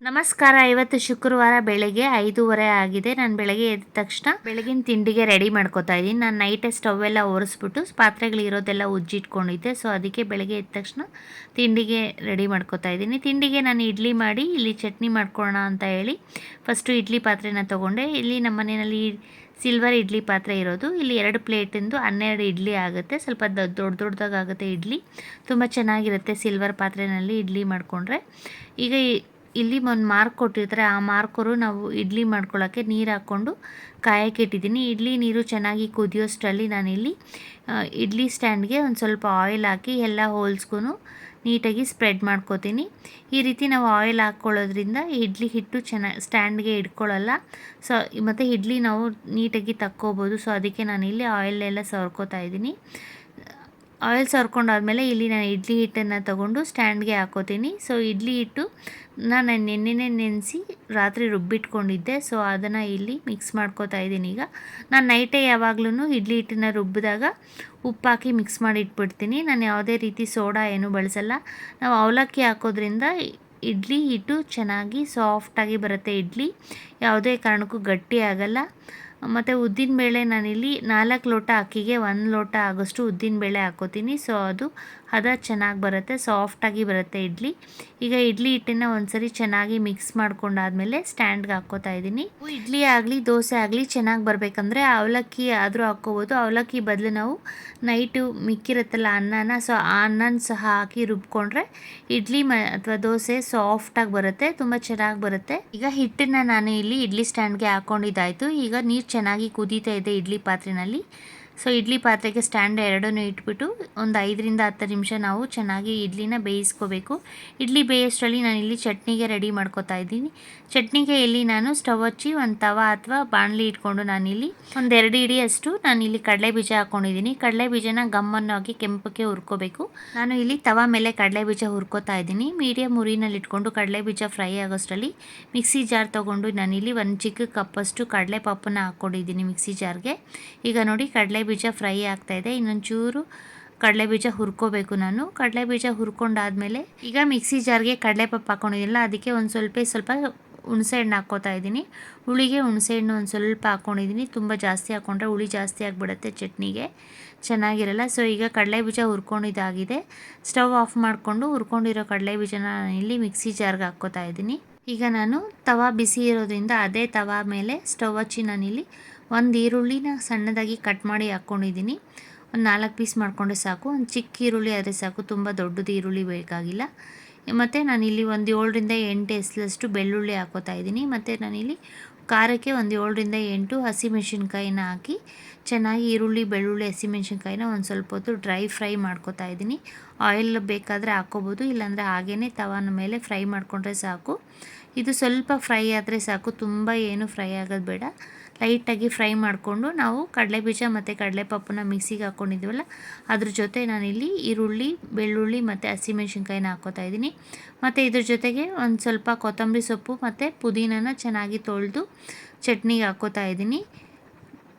ನಮಸ್ಕಾರ. ಇವತ್ತು ಶುಕ್ರವಾರ ಬೆಳಗ್ಗೆ 5:30 ಆಗಿದೆ. ನಾನು ಬೆಳಗ್ಗೆ ಎದ್ದ ತಕ್ಷಣ ಬೆಳಗಿನ ತಿಂಡಿಗೆ ರೆಡಿ ಮಾಡ್ಕೋತಾ ಇದ್ದೀನಿ. ನಾನು ನೈಟೇ ಸ್ಟವ್ ಎಲ್ಲ ಒರೆಸ್ಬಿಟ್ಟು ಪಾತ್ರೆಗಳಿರೋದೆಲ್ಲ ಉಜ್ಜಿಟ್ಕೊಂಡಿದ್ದೆ. ಸೊ ಅದಕ್ಕೆ ಬೆಳಗ್ಗೆ ಎದ್ದ ತಕ್ಷಣ ತಿಂಡಿಗೆ ರೆಡಿ ಮಾಡ್ಕೋತಾ ಇದ್ದೀನಿ. ತಿಂಡಿಗೆ ನಾನು ಇಡ್ಲಿ ಮಾಡಿ ಇಲ್ಲಿ ಚಟ್ನಿ ಮಾಡ್ಕೊಳ್ಳೋಣ ಅಂತ ಹೇಳಿ ಫಸ್ಟು ಇಡ್ಲಿ ಪಾತ್ರೆನ ತೊಗೊಂಡೆ. ಇಲ್ಲಿ ನಮ್ಮ ಮನೆಯಲ್ಲಿ ಸಿಲ್ವರ್ ಇಡ್ಲಿ ಪಾತ್ರೆ ಇರೋದು. ಇಲ್ಲಿ 2 ಪ್ಲೇಟಿಂದು 12 ಇಡ್ಲಿ ಆಗುತ್ತೆ. ಸ್ವಲ್ಪ ದೊಡ್ಡದಾಗುತ್ತೆ ಇಡ್ಲಿ. ತುಂಬ ಚೆನ್ನಾಗಿರುತ್ತೆ ಸಿಲ್ವರ್ ಪಾತ್ರೆಯಲ್ಲಿ ಇಡ್ಲಿ ಮಾಡಿಕೊಂಡ್ರೆ. ಈಗ ಇಲ್ಲಿ ಒಂದು ಮಾರ್ಕ್ ಕೊಟ್ಟಿರ್ತಾರೆ, ಆ ಮಾರ್ಕರು ನಾವು ಇಡ್ಲಿ ಮಾಡ್ಕೊಳ್ಳೋಕ್ಕೆ ನೀರು ಹಾಕ್ಕೊಂಡು ಕಾಯಕ್ಕೆ ಇಟ್ಟಿದ್ದೀನಿ. ಇಡ್ಲಿ ನೀರು ಚೆನ್ನಾಗಿ ಕುದಿಯೋಷ್ಟರಲ್ಲಿ ನಾನಿಲ್ಲಿ ಇಡ್ಲಿ ಸ್ಟ್ಯಾಂಡ್ಗೆ ಒಂದು ಸ್ವಲ್ಪ ಆಯಿಲ್ ಹಾಕಿ ಎಲ್ಲ ಹೋಲ್ಸ್ಗೂ ನೀಟಾಗಿ ಸ್ಪ್ರೆಡ್ ಮಾಡ್ಕೋತೀನಿ. ಈ ರೀತಿ ನಾವು ಆಯಿಲ್ ಹಾಕ್ಕೊಳ್ಳೋದ್ರಿಂದ ಇಡ್ಲಿ ಹಿಟ್ಟು ಸ್ಟ್ಯಾಂಡ್ಗೆ ಇಟ್ಕೊಳ್ಳಲ್ಲ. ಸೊ ಮತ್ತು ಇಡ್ಲಿ ನಾವು ನೀಟಾಗಿ ತಕ್ಕೋಬೋದು. ಸೊ ಅದಕ್ಕೆ ನಾನಿಲ್ಲಿ ಆಯಿಲೆಲ್ಲ ಸವರ್ಕೋತಾ ಇದ್ದೀನಿ. ಆಯಿಲ್ ಸವರ್ಕೊಂಡಾದ್ಮೇಲೆ ಇಲ್ಲಿ ನಾನು ಇಡ್ಲಿ ಹಿಟ್ಟನ್ನು ತೊಗೊಂಡು ಸ್ಟ್ಯಾಂಡ್ಗೆ ಹಾಕೋತೀನಿ. ಸೊ ಇಡ್ಲಿ ಹಿಟ್ಟು ನಾನು ನೆನ್ನೆನೇ ನೆನೆಸಿ ರಾತ್ರಿ ರುಬ್ಬಿಟ್ಕೊಂಡಿದ್ದೆ. ಸೊ ಅದನ್ನು ಇಲ್ಲಿ ಮಿಕ್ಸ್ ಮಾಡ್ಕೋತಾ ಇದ್ದೀನಿ. ಈಗ ನಾನು ನೈಟೇ ಯಾವಾಗ್ಲೂ ಇಡ್ಲಿ ಹಿಟ್ಟನ್ನು ರುಬ್ಬಿದಾಗ ಉಪ್ಪು ಹಾಕಿ ಮಿಕ್ಸ್ ಮಾಡಿ ಇಟ್ಬಿಡ್ತೀನಿ. ನಾನು ಯಾವುದೇ ರೀತಿ ಸೋಡಾ ಏನೂ ಬಳಸಲ್ಲ. ನಾವು ಅವಲಕ್ಕಿ ಹಾಕೋದ್ರಿಂದ ಇಡ್ಲಿ ಹಿಟ್ಟು ಚೆನ್ನಾಗಿ ಸಾಫ್ಟಾಗಿ ಬರುತ್ತೆ. ಇಡ್ಲಿ ಯಾವುದೇ ಕಾರಣಕ್ಕೂ ಗಟ್ಟಿ ಆಗಲ್ಲ. ಮತ್ತು ಉದ್ದಿನಬೇಳೆ ನಾನಿಲ್ಲಿ 4 ಲೋಟ ಅಕ್ಕಿಗೆ 1 ಲೋಟ ಆಗೋಷ್ಟು ಉದ್ದಿನಬೇಳೆ ಹಾಕೋತೀನಿ. ಸೊ ಅದು ಹದ ಚೆನ್ನಾಗಿ ಬರುತ್ತೆ, ಸಾಫ್ಟಾಗಿ ಬರುತ್ತೆ ಇಡ್ಲಿ. ಈಗ ಇಡ್ಲಿ ಹಿಟ್ಟನ್ನು ಒಂದ್ಸರಿ ಚೆನ್ನಾಗಿ ಮಿಕ್ಸ್ ಮಾಡ್ಕೊಂಡಾದ್ಮೇಲೆ ಸ್ಟ್ಯಾಂಡ್ಗೆ ಹಾಕ್ಕೋತಾ ಇದ್ದೀನಿ. ಇಡ್ಲಿ ಆಗಲಿ ದೋಸೆ ಆಗಲಿ ಚೆನ್ನಾಗಿ ಬರಬೇಕಂದ್ರೆ ಅವಲಕ್ಕಿ ಆದರೂ ಹಾಕ್ಕೋಬೋದು. ಅವಲಕ್ಕಿ ಬದಲು ನಾವು ನೈಟು ಮಿಕ್ಕಿರುತ್ತಲ್ಲ ಅನ್ನನ, ಸೊ ಆ ಅನ್ನನ ಸಹ ಹಾಕಿ ರುಬ್ಕೊಂಡ್ರೆ ಇಡ್ಲಿ ಅಥವಾ ದೋಸೆ ಸಾಫ್ಟಾಗಿ ಬರುತ್ತೆ, ತುಂಬ ಚೆನ್ನಾಗಿ ಬರುತ್ತೆ. ಈಗ ಹಿಟ್ಟನ್ನು ನಾನು ಇಲ್ಲಿ ಇಡ್ಲಿ ಸ್ಟ್ಯಾಂಡ್ಗೆ ಹಾಕ್ಕೊಂಡಿದ್ದಾಯಿತು. ಈಗ ನೀರು ಚೆನ್ನಾಗಿ ಕುದೀತಾ ಇದೆ ಇಡ್ಲಿ ಪಾತ್ರೆಯಲ್ಲಿ. ಸೊ ಇಡ್ಲಿ ಪಾತ್ರೆಗೆ ಸ್ಟ್ಯಾಂಡ್ ಎರಡನ್ನೂ ಇಟ್ಬಿಟ್ಟು ಒಂದು 5-10 ನಿಮಿಷ ನಾವು ಚೆನ್ನಾಗಿ ಇಡ್ಲಿನ ಬೇಯಿಸ್ಕೋಬೇಕು. ಇಡ್ಲಿ ಬೇಯೋಷ್ಟರಲ್ಲಿ ನಾನಿಲ್ಲಿ ಚಟ್ನಿಗೆ ರೆಡಿ ಮಾಡ್ಕೋತಾ ಇದ್ದೀನಿ. ಚಟ್ನಿಗೆ ಇಲ್ಲಿ ನಾನು ಸ್ಟವ್ ಹಚ್ಚಿ ಒಂದು ತವ ಅಥವಾ ಬಾಣಲಿ ಇಟ್ಕೊಂಡು ನಾನಿಲ್ಲಿ ಒಂದು 2 ಹಿಡಿಯಷ್ಟು ನಾನಿಲ್ಲಿ ಕಡಲೆ ಬೀಜ ಹಾಕ್ಕೊಂಡಿದ್ದೀನಿ. ಕಡಲೆ ಬೀಜನ ಗಮ್ಮನ್ನು ಹಾಕಿ ಕೆಂಪಕ್ಕೆ ಹುರ್ಕೋಬೇಕು. ನಾನು ಇಲ್ಲಿ ತವ ಮೇಲೆ ಕಡಲೆ ಬೀಜ ಹುರ್ಕೋತಾ ಇದ್ದೀನಿ. ಮೀಡಿಯಮ್ ಉರಿನಲ್ಲಿ ಇಟ್ಕೊಂಡು ಕಡಲೆ ಬೀಜ ಫ್ರೈ ಆಗೋಷ್ಟರಲ್ಲಿ ಮಿಕ್ಸಿ ಜಾರ್ ತೊಗೊಂಡು ನಾನಿಲ್ಲಿ ಒಂದು ಚಿಕ್ಕ ಕಪ್ಪಷ್ಟು ಕಡಲೆ ಪಪ್ಪನ್ನು ಹಾಕ್ಕೊಂಡಿದ್ದೀನಿ ಮಿಕ್ಸಿ ಜಾರ್ಗೆ. ಈಗ ನೋಡಿ ಕಡಲೆ ಬೀಜ ಫ್ರೈ ಆಗ್ತಾಯಿದೆ. ಇನ್ನೊಂಚೂರು ಕಡಲೆ ಬೀಜ ಹುರ್ಕೋಬೇಕು ನಾನು. ಕಡಲೆ ಬೀಜ ಹುರ್ಕೊಂಡಾದ್ಮೇಲೆ ಈಗ ಮಿಕ್ಸಿ ಜಾರ್ಗೆ ಕಡಲೆ ಪಪ್ಪು ಹಾಕ್ಕೊಂಡಿದ್ದಿಲ್ಲ, ಅದಕ್ಕೆ ಒಂದು ಸ್ವಲ್ಪ ಹುಣಸೆ ಹಣ್ಣು ಹಾಕ್ಕೋತಾ ಇದ್ದೀನಿ. ಹುಳಿಗೆ ಹುಣಸೆ ಹಣ್ಣು ಒಂದು ಸ್ವಲ್ಪ ಹಾಕ್ಕೊಂಡಿದ್ದೀನಿ. ತುಂಬ ಜಾಸ್ತಿ ಹಾಕ್ಕೊಂಡ್ರೆ ಹುಳಿ ಜಾಸ್ತಿ ಆಗಿಬಿಡುತ್ತೆ, ಚಟ್ನಿಗೆ ಚೆನ್ನಾಗಿರಲ್ಲ. ಸೊ ಈಗ ಕಡಲೆ ಬೀಜ ಹುರ್ಕೊಂಡಿದ್ದಾಗಿದೆ. ಸ್ಟವ್ ಆಫ್ ಮಾಡಿಕೊಂಡು ಹುರ್ಕೊಂಡಿರೋ ಕಡಲೆ ಬೀಜನ ಇಲ್ಲಿ ಮಿಕ್ಸಿ ಜಾರ್ಗೆ ಹಾಕ್ಕೋತಾ ಇದ್ದೀನಿ. ಈಗ ನಾನು ತವ ಬಿಸಿ ಇರೋದ್ರಿಂದ ಅದೇ ತವ ಮೇಲೆ ಸ್ಟವ್ ಹಚ್ಚಿ ನಾನಿಲ್ಲಿ ಒಂದು ಈರುಳ್ಳಿನ ಸಣ್ಣದಾಗಿ ಕಟ್ ಮಾಡಿ ಹಾಕ್ಕೊಂಡಿದ್ದೀನಿ. ಒಂದು 4 ಪೀಸ್ ಮಾಡಿಕೊಂಡ್ರೆ ಸಾಕು. ಒಂದು ಚಿಕ್ಕ ಈರುಳ್ಳಿ ಆದರೆ ಸಾಕು, ತುಂಬ ದೊಡ್ಡದು ಈರುಳ್ಳಿ ಬೇಕಾಗಿಲ್ಲ. ಮತ್ತು ನಾನಿಲ್ಲಿ ಒಂದು 7-8 ಎಸಲಷ್ಟು ಬೆಳ್ಳುಳ್ಳಿ ಹಾಕೋತಾ ಇದ್ದೀನಿ. ಮತ್ತು ನಾನಿಲ್ಲಿ ಖಾರಕ್ಕೆ ಒಂದು 7-8 ಹಸಿಮೆಣ್ಸಿನ್ಕಾಯಿನ ಹಾಕಿ ಚೆನ್ನಾಗಿ ಈರುಳ್ಳಿ ಬೆಳ್ಳುಳ್ಳಿ ಹಸಿಮೆಣ್ಸಿನ್ಕಾಯಿನ ಒಂದು ಸ್ವಲ್ಪ ಹೊತ್ತು ಡ್ರೈ ಫ್ರೈ ಮಾಡ್ಕೋತಾ ಇದ್ದೀನಿ. ಆಯಿಲ್ ಬೇಕಾದರೆ ಹಾಕ್ಕೋಬೋದು, ಇಲ್ಲಾಂದರೆ ಹಾಗೇ ತವನ ಮೇಲೆ ಫ್ರೈ ಮಾಡಿಕೊಂಡ್ರೆ ಸಾಕು. ಇದು ಸ್ವಲ್ಪ ಫ್ರೈ ಆದರೆ ಸಾಕು, ತುಂಬ ಏನು ಫ್ರೈ ಆಗೋದು ಬೇಡ. ಲೈಟಾಗಿ ಫ್ರೈ ಮಾಡಿಕೊಂಡು ನಾವು ಕಡಲೆಬೀಜ ಮತ್ತು ಕಡಲೆಪಪ್ಪನ್ನ ಮಿಕ್ಸಿಗೆ ಹಾಕ್ಕೊಂಡಿದ್ದೀವಲ್ಲ ಅದ್ರ ಜೊತೆ ನಾನಿಲ್ಲಿ ಈರುಳ್ಳಿ ಬೆಳ್ಳುಳ್ಳಿ ಮತ್ತು ಹಸಿಮೆಣ್ಸಿನ್ಕಾಯಿನ ಹಾಕ್ಕೋತಾ ಇದ್ದೀನಿ. ಮತ್ತು ಇದ್ರ ಜೊತೆಗೆ ಒಂದು ಸ್ವಲ್ಪ ಕೊತ್ತಂಬರಿ ಸೊಪ್ಪು ಮತ್ತು ಪುದೀನನ ಚೆನ್ನಾಗಿ ತೊಳೆದು ಚಟ್ನಿಗೆ ಹಾಕ್ಕೋತಾ ಇದ್ದೀನಿ.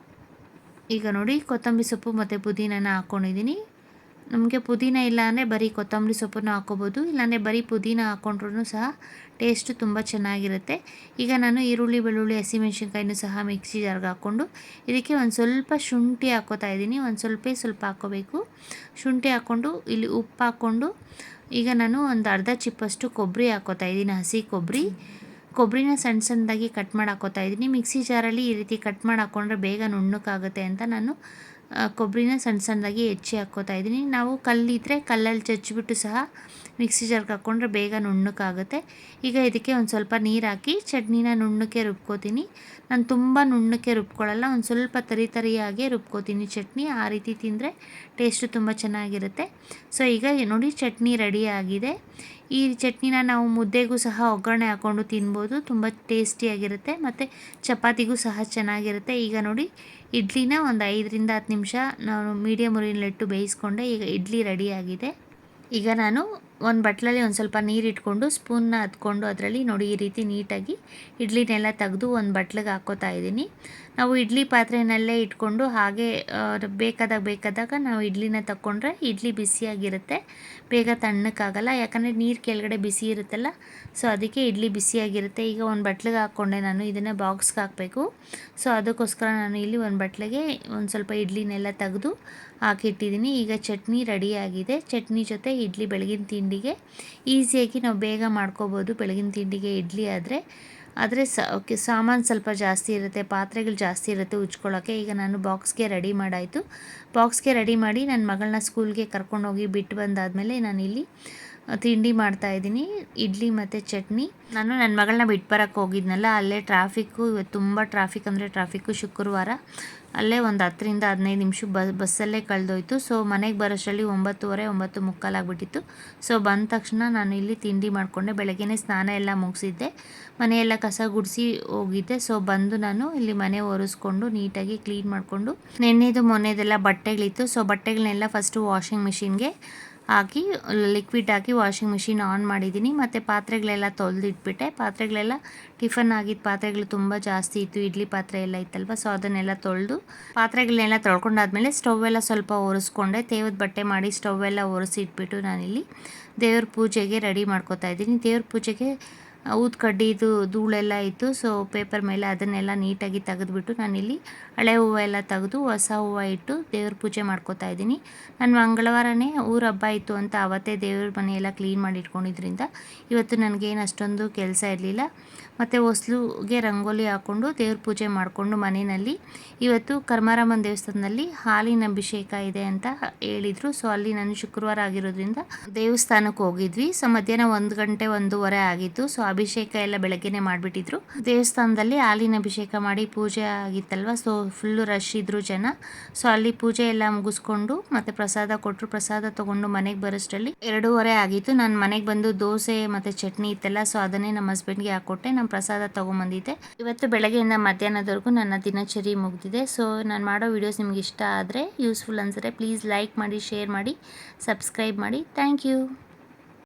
ಈಗ ನೋಡಿ ಕೊತ್ತಂಬರಿ ಸೊಪ್ಪು ಮತ್ತು ಪುದೀನನ ಹಾಕ್ಕೊಂಡಿದ್ದೀನಿ. ನಮಗೆ ಪುದೀನ ಇಲ್ಲ ಅಂದರೆ ಬರೀ ಕೊತ್ತಂಬರಿ ಸೊಪ್ಪನ್ನು ಹಾಕ್ಕೋಬೋದು, ಇಲ್ಲಾಂದರೆ ಬರೀ ಪುದೀನ ಹಾಕ್ಕೊಂಡ್ರೂ ಸಹ ಟೇಸ್ಟು ತುಂಬ ಚೆನ್ನಾಗಿರುತ್ತೆ. ಈಗ ನಾನು ಈರುಳ್ಳಿ ಬೆಳ್ಳುಳ್ಳಿ ಹಸಿಮೆಣ್ಸಿನ್ಕಾಯಿನೂ ಸಹ ಮಿಕ್ಸಿ ಜಾರ್ಗೆ ಹಾಕ್ಕೊಂಡು ಇದಕ್ಕೆ ಒಂದು ಸ್ವಲ್ಪ ಶುಂಠಿ ಹಾಕ್ಕೋತಾ ಇದ್ದೀನಿ. ಒಂದು ಸ್ವಲ್ಪ ಹಾಕ್ಕೋಬೇಕು ಶುಂಠಿ ಹಾಕ್ಕೊಂಡು ಇಲ್ಲಿ ಉಪ್ಪು ಹಾಕ್ಕೊಂಡು ಈಗ ನಾನು ಒಂದು ಅರ್ಧ ಚಿಪ್ಪಷ್ಟು ಕೊಬ್ಬರಿ ಹಾಕ್ಕೋತಾ ಇದ್ದೀನಿ. ಹಸಿ ಕೊಬ್ಬರಿನ ಸಣ್ಣದಾಗಿ ಕಟ್ ಮಾಡಿ ಹಾಕ್ಕೋತಾ ಇದ್ದೀನಿ. ಮಿಕ್ಸಿ ಜಾರಲ್ಲಿ ಈ ರೀತಿ ಕಟ್ ಮಾಡಿ ಹಾಕ್ಕೊಂಡ್ರೆ ಬೇಗ ನುಣ್ಣಕ್ಕಾಗುತ್ತೆ ಅಂತ ನಾನು ಕೊಬ್ಬರಿನ ಸಣ್ಣದಾಗಿ ಹೆಚ್ಚಿ ಹಾಕ್ಕೋತಾ ಇದ್ದೀನಿ. ನಾವು ಕಲ್ಲಿದ್ದರೆ ಕಲ್ಲಲ್ಲಿ ಜಜ್ಜಿಬಿಟ್ಟು ಸಹ ಮಿಕ್ಸಿ ಜಾರ್ಗೆ ಹಾಕ್ಕೊಂಡ್ರೆ ಬೇಗ ನುಣ್ಣಕ್ಕಾಗುತ್ತೆ. ಈಗ ಇದಕ್ಕೆ ಒಂದು ಸ್ವಲ್ಪ ನೀರು ಹಾಕಿ ಚಟ್ನಿನ ನುಣ್ಣಕ್ಕೆ ರುಬ್ಕೋತೀನಿ. ನಾನು ತುಂಬ ನುಣ್ಣಕ್ಕೆ ರುಬ್ಕೊಳ್ಳಲ್ಲ, ಒಂದು ಸ್ವಲ್ಪ ತರಿಯಾಗೆ ರುಬ್ಕೋತೀನಿ ಚಟ್ನಿ. ಆ ರೀತಿ ತಿಂದರೆ ಟೇಸ್ಟು ತುಂಬ ಚೆನ್ನಾಗಿರುತ್ತೆ. ಸೊ ಈಗ ನೋಡಿ ಚಟ್ನಿ ರೆಡಿ ಆಗಿದೆ. ಈ ಚಟ್ನಿನ ನಾವು ಮುದ್ದೆಗೂ ಸಹ ಒಗ್ಗರಣೆ ಹಾಕ್ಕೊಂಡು ತಿನ್ಬೋದು, ತುಂಬ ಟೇಸ್ಟಿಯಾಗಿರುತ್ತೆ. ಮತ್ತು ಚಪಾತಿಗೂ ಸಹ ಚೆನ್ನಾಗಿರುತ್ತೆ. ಈಗ ನೋಡಿ ಇಡ್ಲಿನ ಒಂದು 5-10 ನಿಮಿಷ ನಾನು ಮೀಡಿಯಮ್ ಉರಿಯಲ್ಲಿಟ್ಟು ಬೇಯಿಸ್ಕೊಂಡೆ. ಈಗ ಇಡ್ಲಿ ರೆಡಿಯಾಗಿದೆ. ಈಗ ನಾನು ಒಂದು ಬಟ್ಲಲ್ಲಿ ಒಂದು ಸ್ವಲ್ಪ ನೀರು ಇಟ್ಕೊಂಡು ಸ್ಪೂನ್ನ ಹತ್ಕೊಂಡು ಅದರಲ್ಲಿ ನೋಡಿ ಈ ರೀತಿ ನೀಟಾಗಿ ಇಡ್ಲಿನೆಲ್ಲ ತೆಗೆದು ಒಂದು ಬಟ್ಲಿಗೆ ಹಾಕ್ಕೋತಾ ಇದ್ದೀನಿ. ನಾವು ಇಡ್ಲಿ ಪಾತ್ರೆಯಲ್ಲೇ ಇಟ್ಕೊಂಡು ಹಾಗೆ ಬೇಕಾದಾಗ ನಾವು ಇಡ್ಲಿನ ತಗೊಂಡ್ರೆ ಇಡ್ಲಿ ಬಿಸಿಯಾಗಿರುತ್ತೆ, ಬೇಗ ತಣ್ಣಕ್ಕಾಗಲ್ಲ. ಯಾಕಂದರೆ ನೀರು ಕೆಳಗಡೆ ಬಿಸಿ ಇರುತ್ತಲ್ಲ, ಸೊ ಅದಕ್ಕೆ ಇಡ್ಲಿ ಬಿಸಿಯಾಗಿರುತ್ತೆ. ಈಗ ಒಂದು ಬಟ್ಲಿಗೆ ಹಾಕ್ಕೊಂಡೆ ನಾನು, ಇದನ್ನು ಬಾಕ್ಸ್ಗೆ ಹಾಕಬೇಕು. ಸೊ ಅದಕ್ಕೋಸ್ಕರ ನಾನು ಇಲ್ಲಿ ಒಂದು ಬಟ್ಲಿಗೆ ಒಂದು ಸ್ವಲ್ಪ ಇಡ್ಲಿನೆಲ್ಲ ತೆಗೆದು ಹಾಕಿಟ್ಟಿದ್ದೀನಿ. ಈಗ ಚಟ್ನಿ ರೆಡಿಯಾಗಿದೆ. ಚಟ್ನಿ ಜೊತೆ ಇಡ್ಲಿ ಬೆಳಗಿನ ತಿಂಡಿಗೆ ಈಸಿಯಾಗಿ ನಾವು ಬೇಗ ಮಾಡ್ಕೋಬೋದು. ಬೆಳಗಿನ ತಿಂಡಿಗೆ ಇಡ್ಲಿ ಆದರೆ ಸಾಮಾನು ಸ್ವಲ್ಪ ಜಾಸ್ತಿ ಇರುತ್ತೆ, ಪಾತ್ರೆಗಳು ಜಾಸ್ತಿ ಇರುತ್ತೆ ಉಜ್ಕೊಳ್ಳೋಕ್ಕೆ. ಈಗ ನಾನು ಬಾಕ್ಸ್ಗೆ ರೆಡಿ ಮಾಡಾಯಿತು. ಬಾಕ್ಸ್ಗೆ ರೆಡಿ ಮಾಡಿ ನನ್ನ ಮಗಳನ್ನ ಸ್ಕೂಲ್ಗೆ ಕರ್ಕೊಂಡೋಗಿ ಬಿಟ್ಟು ಬಂದಾದಮೇಲೆ ನಾನಿಲ್ಲಿ ತಿಂಡಿ ಮಾಡ್ತಾಯಿದ್ದೀನಿ, ಇಡ್ಲಿ ಮತ್ತು ಚಟ್ನಿ. ನಾನು ನನ್ನ ಮಗಳನ್ನ ಬಿಟ್ಟು ಬರೋಕ್ಕೆ ಹೋಗಿದ್ನಲ್ಲ, ಅಲ್ಲೇ ಟ್ರಾಫಿಕ್ಕು, ಇವತ್ತು ತುಂಬ ಟ್ರಾಫಿಕ್ ಅಂದರೆ ಟ್ರಾಫಿಕ್ಕು. ಶುಕ್ರವಾರ ಅಲ್ಲೇ ಒಂದು 10ರಿಂದ 15 ನಿಮಿಷ ಬಸ್ಸಲ್ಲೇ ಕಳೆದೋಯ್ತು. ಸೊ ಮನೆಗೆ ಬರೋಷ್ಟರಲ್ಲಿ 9:30, 9:45 ಆಗಿಬಿಟ್ಟಿತ್ತು. ಸೊ ಬಂದ ತಕ್ಷಣ ನಾನು ಇಲ್ಲಿ ತಿಂಡಿ ಮಾಡಿಕೊಂಡೆ. ಬೆಳಗ್ಗೆನೇ ಸ್ನಾನ ಎಲ್ಲ ಮುಗಿಸಿದ್ದೆ, ಮನೆಯೆಲ್ಲ ಕಸ ಗುಡಿಸಿ ಹೋಗಿದ್ದೆ. ಸೊ ಬಂದು ನಾನು ಇಲ್ಲಿ ಮನೆ ಒರೆಸ್ಕೊಂಡು ನೀಟಾಗಿ ಕ್ಲೀನ್ ಮಾಡಿಕೊಂಡು, ನೆನ್ನೆದು ಮೊನ್ನೆದೆಲ್ಲ ಬಟ್ಟೆಗಳಿತ್ತು. ಸೊ ಬಟ್ಟೆಗಳನ್ನೆಲ್ಲ ಫಸ್ಟು ವಾಷಿಂಗ್ ಮಿಷಿನ್ಗೆ ಹಾಕಿ ಲಿಕ್ವಿಡ್ ಹಾಕಿ ವಾಷಿಂಗ್ ಮಿಷಿನ್ ಆನ್ ಮಾಡಿದ್ದೀನಿ. ಮತ್ತು ಪಾತ್ರೆಗಳೆಲ್ಲ ತೊಳೆದಿಟ್ಬಿಟ್ಟೆ. ಪಾತ್ರೆಗಳೆಲ್ಲ ಟಿಫನ್ ಆಗಿದ್ದ ಪಾತ್ರೆಗಳು ತುಂಬ ಜಾಸ್ತಿ ಇತ್ತು, ಇಡ್ಲಿ ಪಾತ್ರೆ ಎಲ್ಲ ಇತ್ತಲ್ವ. ಸೊ ಅದನ್ನೆಲ್ಲ ತೊಳೆದು ಪಾತ್ರೆಗಳನ್ನೆಲ್ಲ ತೊಳ್ಕೊಂಡಾದ್ಮೇಲೆ ಸ್ಟವ್ ಎಲ್ಲ ಸ್ವಲ್ಪ ಒರೆಸ್ಕೊಂಡೆ. ತೇವದ ಬಟ್ಟೆ ಮಾಡಿ ಸ್ಟವ್ ಎಲ್ಲ ಒರೆಸಿಟ್ಬಿಟ್ಟು ನಾನಿಲ್ಲಿ ದೇವ್ರ ಪೂಜೆಗೆ ರೆಡಿ ಮಾಡ್ಕೋತಾ ಇದ್ದೀನಿ. ದೇವ್ರ ಪೂಜೆಗೆ ಊದು ಕಡ್ಡಿದು ಧೂಳೆಲ್ಲ ಇತ್ತು. ಸೊ ಪೇಪರ್ ಮೇಲೆ ಅದನ್ನೆಲ್ಲ ನೀಟಾಗಿ ತೆಗೆದುಬಿಟ್ಟು ನಾನಿಲ್ಲಿ ಹಳೆ ಹೂವು ಎಲ್ಲ ತೆಗೆದು ಹೊಸ ಹೂವು ಇಟ್ಟು ದೇವ್ರ ಪೂಜೆ ಮಾಡ್ಕೋತಾ ಇದ್ದೀನಿ. ನಾನು ಮಂಗಳವಾರನೇ ಊರ ಹಬ್ಬ ಇತ್ತು ಅಂತ ಅವತ್ತೇ ದೇವ್ರ ಮನೆಯೆಲ್ಲ ಕ್ಲೀನ್ ಮಾಡಿ ಇಟ್ಕೊಂಡಿದ್ರಿಂದ ಇವತ್ತು ನನಗೇನು ಅಷ್ಟೊಂದು ಕೆಲಸ ಇರಲಿಲ್ಲ. ಮತ್ತು ಹೊಸ್ಲಿಗೆ ರಂಗೋಲಿ ಹಾಕ್ಕೊಂಡು ದೇವ್ರ ಪೂಜೆ ಮಾಡಿಕೊಂಡು ಮನೆಯಲ್ಲಿ ಇವತ್ತು ಕರ್ಮಾರಮ್ಮನ ದೇವಸ್ಥಾನದಲ್ಲಿ ಹಾಲಿನ ಅಭಿಷೇಕ ಇದೆ ಅಂತ ಹೇಳಿದರು. ಸೊ ಅಲ್ಲಿ ನಾನು ಶುಕ್ರವಾರ ಆಗಿರೋದ್ರಿಂದ ದೇವಸ್ಥಾನಕ್ಕೆ ಹೋಗಿದ್ವಿ. ಸೊ ಮಧ್ಯಾಹ್ನ 1 ಗಂಟೆ 1:30 ಆಗಿತ್ತು. ಸೊ ಅಭಿಷೇಕ ಎಲ್ಲ ಬೆಳಗ್ಗೆನೇ ಮಾಡಿಬಿಟ್ಟಿದ್ರು. ದೇವಸ್ಥಾನದಲ್ಲಿ ಹಾಲಿನ ಅಭಿಷೇಕ ಮಾಡಿ ಪೂಜೆ ಆಗಿತ್ತಲ್ವ. ಸೊ ಫುಲ್ಲು ರಶ್ ಇದ್ರು ಜನ. ಸೊ ಅಲ್ಲಿ ಪೂಜೆ ಎಲ್ಲ ಮುಗಿಸ್ಕೊಂಡು ಮತ್ತು ಪ್ರಸಾದ ಕೊಟ್ಟರು. ಪ್ರಸಾದ ತೊಗೊಂಡು ಮನೆಗೆ ಬರೋಷ್ಟರಲ್ಲಿ 2:30 ಆಗಿತ್ತು. ನಾನು ಮನೆಗೆ ಬಂದು ದೋಸೆ ಮತ್ತು ಚಟ್ನಿ ಇತ್ತಲ್ಲ, ಸೊ ಅದನ್ನೇ ನಮ್ಮ ಹಸ್ಬೆಂಡ್ಗೆ ಹಾಕ್ಕೊಟ್ಟೆ. ನಾನು ಪ್ರಸಾದ ತೊಗೊಂಬಂದಿದ್ದೆ. ಇವತ್ತು ಬೆಳಗ್ಗೆಯಿಂದ ಮಧ್ಯಾಹ್ನದವರೆಗೂ ನನ್ನ ದಿನಚರಿ ಮುಗಿದಿದೆ. ಸೊ ನಾನು ಮಾಡೋ ವಿಡಿಯೋಸ್ ನಿಮ್ಗೆ ಇಷ್ಟ ಆದರೆ, ಯೂಸ್ಫುಲ್ ಅನಿಸಿದ್ರೆ ಪ್ಲೀಸ್ ಲೈಕ್ ಮಾಡಿ, ಶೇರ್ ಮಾಡಿ, ಸಬ್ಸ್ಕ್ರೈಬ್ ಮಾಡಿ. Thank you.